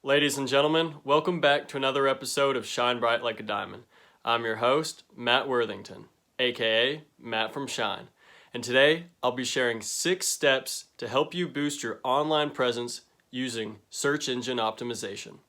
Ladies and gentlemen, welcome back to another episode of Shine Bright Like a Diamond. I'm your host, Matt Worthington, aka Matt from Shine, and today I'll be sharing 6 steps to help you boost your online presence using search engine optimization.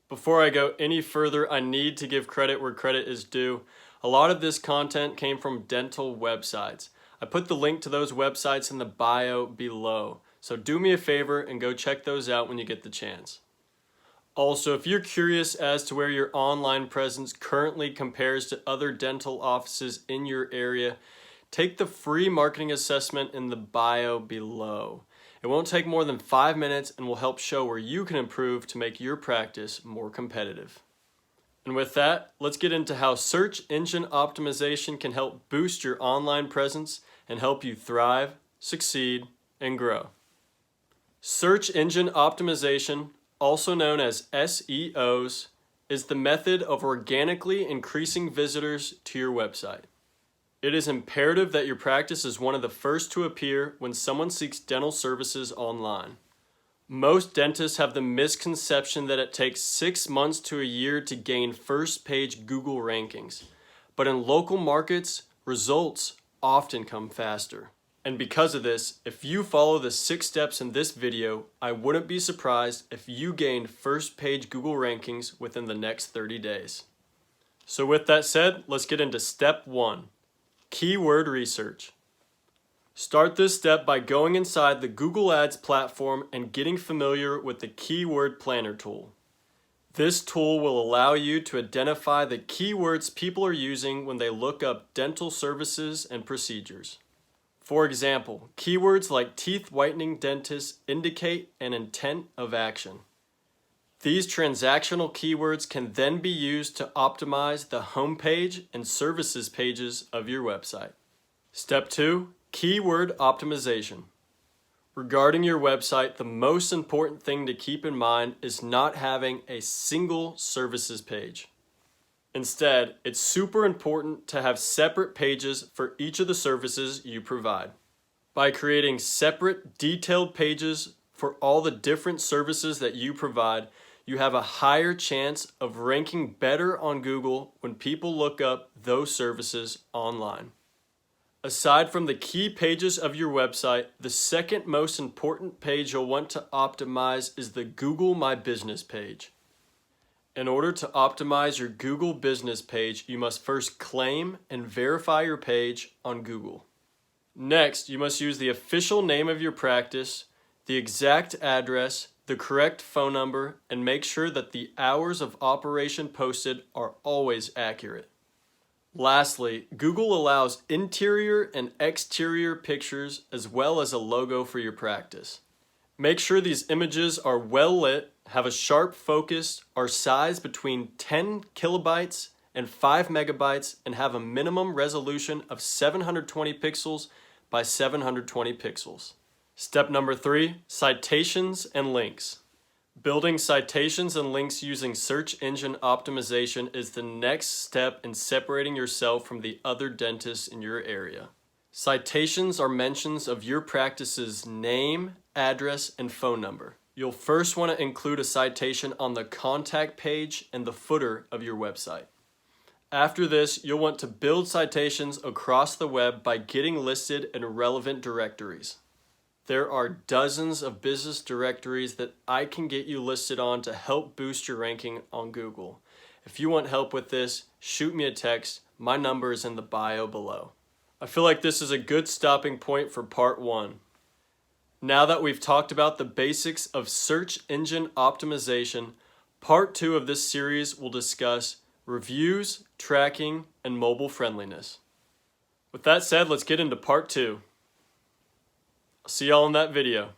Before I go any further, I need to give credit where credit is due. A lot of this content came from dental websites. I put the link to those websites in the bio below, so do me a favor and go check those out when you get the chance. Also, if you're curious as to where your online presence currently compares to other dental offices in your area, take the free marketing assessment in the bio below. It won't take more than 5 minutes and will help show where you can improve to make your practice more competitive. And with that, let's get into how search engine optimization can help boost your online presence and help you thrive, succeed, and grow. Search engine optimization, also known as SEOs, is the method of organically increasing visitors to your website. It is imperative that your practice is one of the first to appear when someone seeks dental services online. Most dentists have the misconception that it takes 6 months to a year to gain first page Google rankings, but in local markets, results often come faster. And because of this, if you follow the 6 steps in this video, I wouldn't be surprised if you gained first page Google rankings within the next 30 days. So with that said, let's get into step 1. Keyword research. Start this step by going inside the Google Ads platform and getting familiar with the Keyword Planner tool. This tool will allow you to identify the keywords people are using when they look up dental services and procedures. For example, keywords like teeth whitening dentist indicate an intent of action. These transactional keywords can then be used to optimize the homepage and services pages of your website. Step 2, keyword optimization. Regarding your website, the most important thing to keep in mind is not having a single services page. Instead, it's super important to have separate pages for each of the services you provide. By creating separate, detailed pages for all the different services that you provide, you have a higher chance of ranking better on Google when people look up those services online. Aside from the key pages of your website, the second most important page you'll want to optimize is the Google My Business page. In order to optimize your Google Business page, you must first claim and verify your page on Google. Next, you must use the official name of your practice, the exact address, the correct phone number, and make sure that the hours of operation posted are always accurate. Lastly, Google allows interior and exterior pictures as well as a logo for your practice. Make sure these images are well lit, have a sharp focus, are sized between 10 kilobytes and 5 megabytes, and have a minimum resolution of 720 pixels by 720 pixels. Step number 3, citations and links. Building citations and links using search engine optimization is the next step in separating yourself from the other dentists in your area. Citations are mentions of your practice's name, address, and phone number. You'll first want to include a citation on the contact page and the footer of your website. After this, you'll want to build citations across the web by getting listed in relevant directories. There are dozens of business directories that I can get you listed on to help boost your ranking on Google. If you want help with this, shoot me a text. My number is in the bio below. I feel like this is a good stopping point for part 1. Now that we've talked about the basics of search engine optimization, part 2 of this series will discuss reviews, tracking, and mobile friendliness. With that said, let's get into part 2. I'll see y'all in that video.